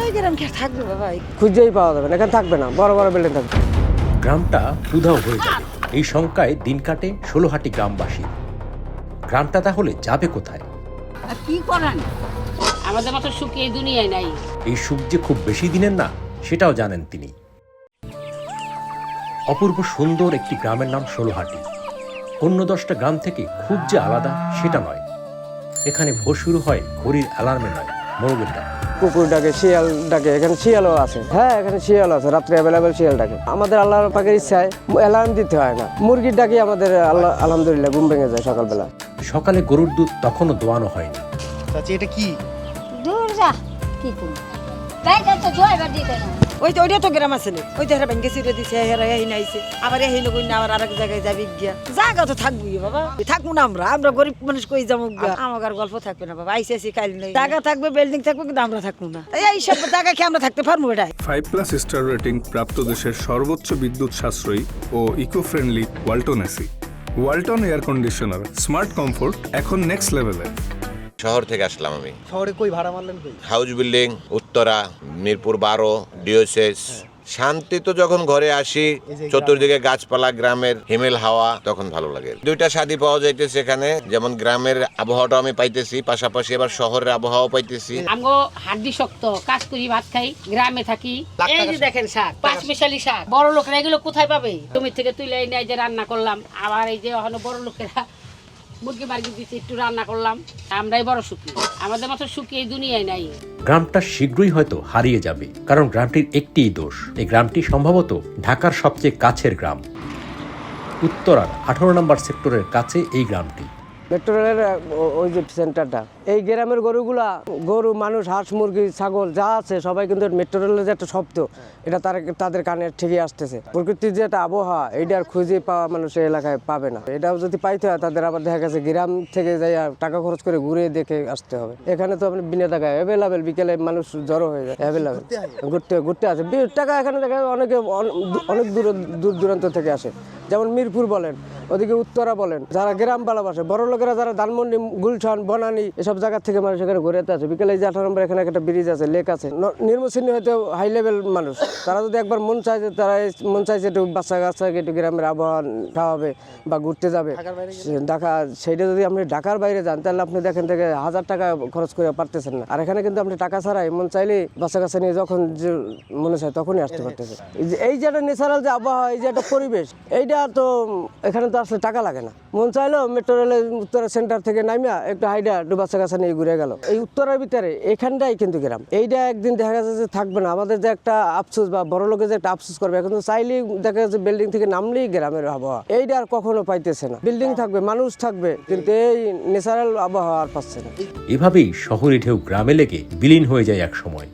এই গ্রাম কে থাকবে বাবা? খুঁজেই পাওয়া যাবে না, এখানে থাকবে না, বড় বড় বিল্ডিং থাকবে। গ্রামটা উধাও হয়ে যাবে, এই শঙ্কায় দিন কাটে ষোলোহাটি গ্রামবাসী। গ্রামটা তাহলে যাবে কোথায়? কি করেন? আমাদের মতো সুখ এই দুনিয়ায় নাই। এই সুখ যে খুব বেশি দিনের না, সেটাও জানেন তিনি। অপূর্ব সুন্দর একটি গ্রামের নাম ষোলোহাটি। অন্য 10টা গ্রাম থেকে খুব যে আলাদা সেটা নয়। এখানে ভোর শুরু হয় ঘড়ির অ্যালার্মে নয়, মোরগের ডাক। কুকুর ডাকে, শিয়াল ডাকে, এখানে শিয়ালও আছে। হ্যাঁ, এখানে শিয়াল আছে, রাত্রে অ্যাভেলেবেল শিয়াল ডাকে। আমাদের আল্লাহর পাকের ইচ্ছায় অ্যালার্ম দিতে হয় না, মুরগির ডাকে আমাদের আল্লাহ আলহামদুলিল্লাহ ঘুম ভেঙে যায় সকালবেলা। সকালে গরুর দুধ তখনও দোয়ানো হয়নি। চাচি এটা কি? দূর যা, কি করব? বাইরে তো জয়বার দিতে না। ওইটা তো গ্রাম আছে না, ওই হেরা ব্যাংকে ছিঁড়ে দিছে, হেরা এই নাইছে, আবার এই নগুই না, আবার আরেক জায়গায় যাবি গিয়া। জায়গা তো থাকবই বাবা, থাকবো না আমরা গরিব মানুষ কই যাবো? আমার আর গল্প থাকবে না বাবা, আইসি কাল নেই। জায়গা থাকবে, বিল্ডিং থাকবে, কিন্তু আমরা থাকবো না। এই সব জায়গা কি আমরা থাকতে পারবো? এটা 5+ স্টার রেটিং প্রাপ্ত দেশের সর্বোচ্চ বিদ্যুৎ সাশ্রয়ী ও eco friendly Walton AC. Walton air conditioner, smart comfort এখন নেক্সট লেভেলে। শহর থেকে আসলাম আমি। শহরে কই ভাড়া মারলেন কই? House building, Uttara, Mirpur 12, ডিওসিস। শান্তি তো যখন ঘরে আসি, চতুর্দিকে গাছপালা, গ্রামের হিমেল হাওয়া, তখন ভালো লাগে। দুইটা স্বাদই পাওয়া যাইতেছে এখানে, যেমন গ্রামের আবহাওয়াটা আমি পাইতেছি, পাশাপাশি আবার শহরের আবহাওয়া পাইতেছি। আমগো হাড্ডি শক্ত, কাজ করি, ভাত খাই, গ্রামে থাকি। এই যে দেখেন শাক, 5 মিশালি শাক। বড় লোকেরা এগুলো কোথায় পাবে? জমি থেকে তুলে এনে এই যে রান্না করলাম। আবার এই যে ওখানে বড় লোকেরা মুরগি মার্গি দিচ্ছে, একটু রান্না করলাম। আমরাই বড় সুখী, আমাদের মতো সুখী এই দুনিয়ায় নাই। গ্রামটা শীঘ্রই হয়তো হারিয়ে যাবে, কারণ গ্রামটির একটিই দোষ, এই গ্রামটি সম্ভবত ঢাকার সবচেয়ে কাছের গ্রাম। উত্তরার 18 নম্বর সেক্টরের কাছে এই গ্রামটি। মেট্রো রেলের ওই যে সেন্টারটা, এই গ্রামের গরু, মানুষ, হাঁস, মুরগি, ছাগল যা আছে সবাই কিন্তু মেট্রো রেলের যে একটা শব্দ, এটা তাদের কানে ঠিকই আসতেছে। প্রকৃতির যে একটা আবহাওয়া, এইটা আর খুঁজে পাওয়া মানুষ এই এলাকায় পাবে না। এটাও যদি পাইতে হয়, তাদের আবার দেখা গেছে গ্রাম থেকে যাই টাকা খরচ করে ঘুরে দেখে আসতে হবে। এখানে তো আপনি বিনা টাকায় অ্যাভেলেবেল, বিকেলে মানুষ জড়ো হয়ে যায়, অ্যাভেলেবেল ঘুরতে আসে। টাকা এখানে দেখা অনেকে অনেক দূর দূরান্ত থেকে আসে, যেমন মিরপুর বলেন, ওদিকে উত্তরা বলেন, যারা গ্রাম ভালোবাসে, বড় লোকেরা যারা ধানমন্ডি, গুলশান, বনানী এসব জায়গা থেকে মানুষ এখানে ঘুরে আসে। বিকেলে যে 18 নম্বর এখানে একটা ব্রিজ আছে, লেক আছে, নির্মশ্রেণী হয়তো হাই লেভেল মানুষ, তারা যদি একবার মন চায় যে একটু বাচ্চা কাচ্চাকে একটু গ্রামের আবহাওয়া খাওয়াবে বা ঘুরতে যাবে ঢাকা, সেইটা যদি আপনি ঢাকার বাইরে যান, তাহলে আপনি দেখেন থেকে 1000 টাকা খরচ করে পারতেছেন না। আর এখানে কিন্তু আপনি টাকা ছাড়াই মন চাইলে বাচ্চা কাচ্চা নিয়ে যখন যে মনে চায় তখনই আসতে পারতেছে। এই যে একটা ন্যাচারাল যে আবহাওয়া, এই যে একটা পরিবেশ, এইটা তো এখানে তো আসলে টাকা লাগে না। মন চাইলেও মেট্রো রেলের উত্তরা সেন্টার থেকে নামিয়া একটু হাইডা একটু বাচ্চা কাচ্চা নিয়ে ঘুরে গেল। এই উত্তরার ভিতরে এখানটাই কিন্তু গ্রাম। এইটা একদিন দেখা যাচ্ছে যে থাকবে না। আমাদের যে একটা আফসোস বা বড় লোকের যে একটা আফসোস করবে, এখন তো চাইলেই দেখা যাচ্ছে বিল্ডিং থেকে নামলেই গ্রামের আবহাওয়া, এইটা আর কখনো পাইতেছে না। বিল্ডিং থাকবে, মানুষ থাকবে, কিন্তু এই ন্যাচারাল আবহাওয়া আর পাচ্ছে না। এভাবেই শহরে ঢেউ গ্রামে লেগে বিলীন হয়ে যায় এক সময়।